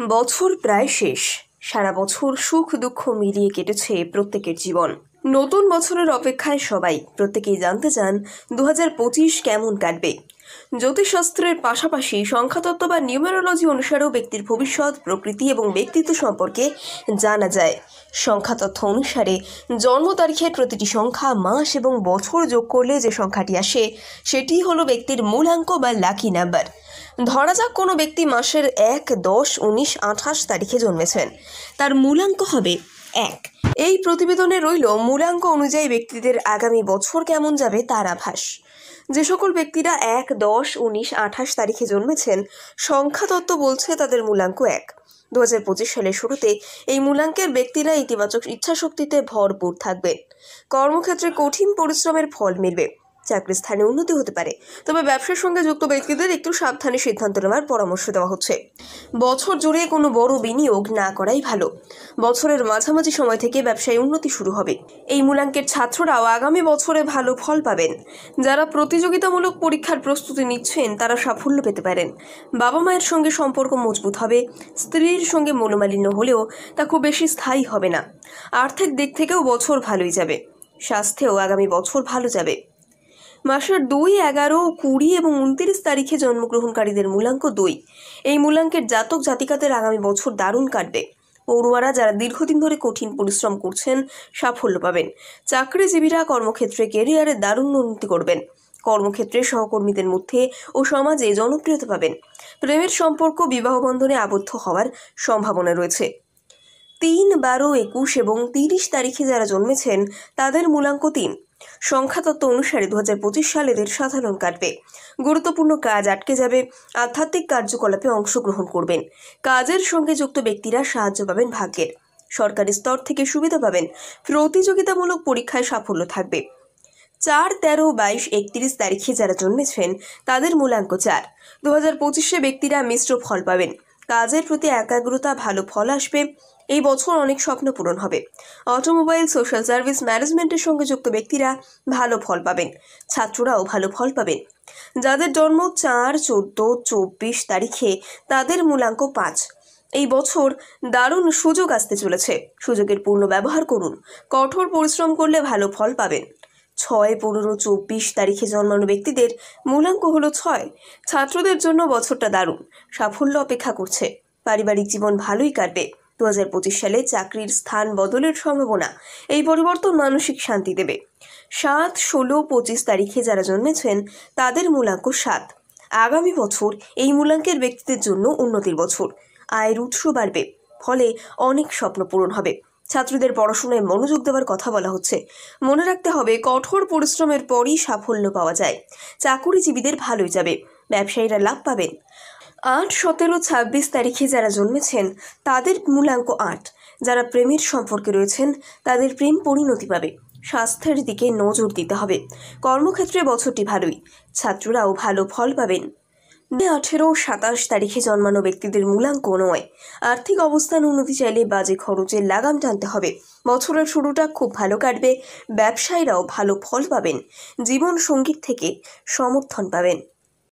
বছর প্রায় শেষ। সারা বছর সুখ দুঃখ মিলিয়ে কেটেছে প্রত্যেকের জীবন। নতুন বছরের অপেক্ষায় সবাই, প্রত্যেকেই জানতে চান 2025 কেমন কাটবে। জ্যোতিষশাস্ত্রের পাশাপাশি সংখ্যাতত্ত্ব বা নিউমেরোলজি অনুসারেও ব্যক্তির ভবিষ্যৎ, প্রকৃতি এবং ব্যক্তিত্ব সম্পর্কে জানা যায়। সংখ্যাতত্ত্ব অনুসারে জন্ম তারিখের প্রতিটি সংখ্যা, মাস এবং বছর যোগ করলে যে সংখ্যাটি আসে সেটি হলো ব্যক্তির মূলাঙ্ক বা লাকি নাম্বার। ধরা যাক কোনো ব্যক্তি মাসের 1, 10, 19, 28 তারিখে জন্মেছেন, তার মূলাঙ্ক হবে 1। এই প্রতিবেদনে রইল মূলাঙ্ক অনুযায়ী ব্যক্তিদের আগামী বছর কেমন যাবে তার আভাস। যে সকল ব্যক্তিরা 1, 10, 19, 28 তারিখে জন্মেছেন, সংখ্যাতত্ত্ব বলছে তাদের মূলাঙ্ক 1। 2025 সালের শুরুতে এই মূলাঙ্কের ব্যক্তিরা ইতিবাচক ইচ্ছাশক্তিতে ভরপুর থাকবেন। কর্মক্ষেত্রে কঠিন পরিশ্রমের ফল মিলবে। চাকরির স্থানে উন্নতি হতে পারে, তবে ব্যবসার সঙ্গে যুক্ত ব্যক্তিদের একটু সাবধানে সিদ্ধান্ত নেওয়ার পরামর্শ দেওয়া হচ্ছে। বছর জুড়ে কোনো বড় বিনিয়োগ না করাই ভালো। বছরের মাঝামাঝি সময় থেকে ব্যবসায় উন্নতি শুরু হবে। এই মূলাঙ্কের ছাত্ররাও আগামী বছরে ভালো ফল পাবেন। যারা প্রতিযোগিতামূলক পরীক্ষার প্রস্তুতি নিচ্ছেন তারা সাফল্য পেতে পারেন। বাবা মায়ের সঙ্গে সম্পর্ক মজবুত হবে। স্ত্রীর সঙ্গে মনোমালিন্য হলেও তা খুব বেশি স্থায়ী হবে না। আর্থিক দিক থেকেও বছর ভালোই যাবে। স্বাস্থ্যেও আগামী বছর ভালো যাবে। মাসের 2, 11, 20 এবং 29 তারিখে জন্মগ্রহণকারীদের মূলাঙ্ক 2। এই মূলাঙ্কের জাতক জাতিকাদের আগামী বছর দারুণ কাটবে। পড়ুয়ারা যারা দীর্ঘদিন ধরে কঠিন পরিশ্রম করছেন সাফল্য পাবেন। চাকরিজীবীরা কর্মক্ষেত্রে ক্যারিয়ারে দারুণ উন্নতি করবেন। কর্মক্ষেত্রে সহকর্মীদের মধ্যে ও সমাজে জনপ্রিয়তা পাবেন। প্রেমের সম্পর্ক বিবাহ বন্ধনে আবদ্ধ হওয়ার সম্ভাবনা রয়েছে। 3, 12, 21 এবং 30 তারিখে যারা জন্মেছেন তাদের মূলাঙ্ক 3। সংখ্যাতত্ত্ব অনুসারে 2025 সাল এদের সাধারণ কাটবে। গুরুত্বপূর্ণ কাজ আটকে যাবে। আধ্যাত্মিক কার্যকলাপে অংশগ্রহণ করবেন। কাজের সঙ্গে যুক্ত ব্যক্তিরা সাহায্য পাবেন ভাগ্যের। সরকারি স্তর থেকে সুবিধা পাবেন। প্রতিযোগিতামূলক পরীক্ষায় সাফল্য থাকবে। 4, 13, 22, 31 তারিখে যারা জন্মেছেন তাদের মূলাঙ্ক 4। 2025 ব্যক্তিরা মিশ্র ফল পাবেন। কাজের প্রতি একাগ্রতা, ভালো ফল আসবে। এই বছর অনেক স্বপ্ন পূরণ হবে। অটোমোবাইল, সোশ্যাল সার্ভিস, ম্যানেজমেন্টের সঙ্গে যুক্ত ব্যক্তিরা ভালো ফল পাবেন। ছাত্ররাও ভালো ফল পাবেন। যাদের জন্ম 4, 14, 24 তারিখে তাদের মূলাঙ্ক 5। এই বছর দারুণ সুযোগ আসতে চলেছে। সুযোগের পূর্ণ ব্যবহার করুন। কঠোর পরিশ্রম করলে ভালো ফল পাবেন। 6, 15, 24 তারিখে জন্মানো ব্যক্তিদের মূলাঙ্ক হলো 6। ছাত্রদের জন্য বছরটা দারুণ। সাফল্য অপেক্ষা করছে। পারিবারিক জীবন ভালোই কাটবে। 2025 সালে চাকরির স্থান বদলের সম্ভাবনা। এই পরিবর্তন মানসিক শান্তি দেবে। 7, 16, 25 তারিখে যারা জন্মেছেন তাদের মূলাঙ্ক 7। আগামী বছর এই মূলাঙ্কের ব্যক্তিদের জন্য উন্নতির বছর। আয়ের উৎস বাড়বে, ফলে অনেক স্বপ্ন পূরণ হবে। ছাত্রীদের পড়াশোনায় মনোযোগ দেওয়ার কথা বলা হচ্ছে। মনে রাখতে হবে, কঠোর পরিশ্রমের পরই সাফল্য পাওয়া যায়। চাকুরিজীবীদের ভালোই যাবে। ব্যবসায়ীরা লাভ পাবেন। 8, 17, 26 তারিখে যারা জন্মেছেন তাদের মূলাঙ্ক 8। যারা প্রেমের সম্পর্কে রয়েছেন তাদের প্রেম পরিণতি পাবে। স্বাস্থ্যের দিকে নজর দিতে হবে। কর্মক্ষেত্রে বছরটি ভালোই। ছাত্ররাও ভালো ফল পাবেন। 18, 27 তারিখে জন্মানো ব্যক্তিদের মূলাঙ্ক 9। আর্থিক অবস্থান উন্নতি চাইলে বাজে খরচের লাগাম টানতে হবে। বছরের শুরুটা খুব ভালো কাটবে। ব্যবসায়ীরাও ভালো ফল পাবেন। জীবন সঙ্গীর থেকে সমর্থন পাবেন।